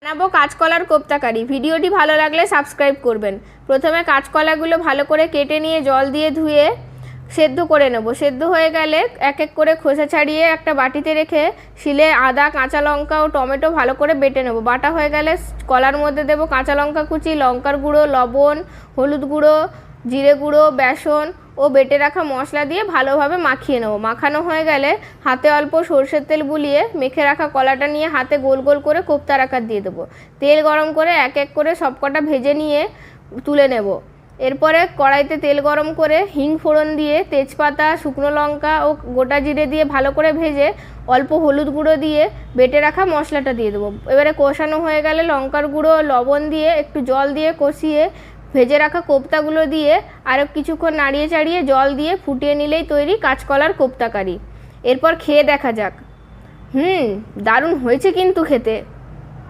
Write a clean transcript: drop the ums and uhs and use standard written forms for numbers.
বানাবো কাঁচকলার কোপ্তাকারি। ভিডিওটি ভালো লাগলে সাবস্ক্রাইব করবেন। প্রথমে কাঁচকলাগুলো ভালো করে কেটে নিয়ে জল দিয়ে ধুয়ে সেদ্ধ করে নেব। সেদ্ধ হয়ে গেলে এক এক করে খোসা ছাড়িয়ে একটা বাটিতে রেখে শিলে আদা, কাঁচা লঙ্কা ও টমেটো ভালো করে বেটে নেব। বাটা হয়ে গেলে কলার মধ্যে দেব কাঁচা লঙ্কা কুচি, লঙ্কার গুঁড়ো, লবণ, হলুদ গুঁড়ো, জিরে গুঁড়ো, বেসন ও বেটে রাখা মশলা দিয়ে ভালোভাবে মাখিয়ে নেব। মাখানো হয়ে গেলে হাতে অল্প সরষের তেল বুলিয়ে মেখে রাখা কলাটা নিয়ে হাতে গোল গোল করে কোপ্তার আকার দিয়ে দেবো। তেল গরম করে এক এক করে সবকটা ভেজে নিয়ে তুলে নেব। এরপরে কড়াইতে তেল গরম করে হিং ফোড়ন দিয়ে তেজপাতা, শুকনো লঙ্কা ও গোটা জিরে দিয়ে ভালো করে ভেজে অল্প হলুদ গুঁড়ো দিয়ে বেটে রাখা মশলাটা দিয়ে দেবো। এবারে কষানো হয়ে গেলে লঙ্কার গুঁড়ো, লবণ দিয়ে একটু জল দিয়ে কষিয়ে ভেজে রাখা কোপ্তাগুলো দিয়ে আরও কিছুক্ষণ নাড়িয়ে চাড়িয়ে জল দিয়ে ফুটিয়ে নিলেই তৈরি কাঁচকলার কোপ্তাকারি। এরপর খেয়ে দেখা যাক। দারুণ হয়েছে কিন্তু খেতে।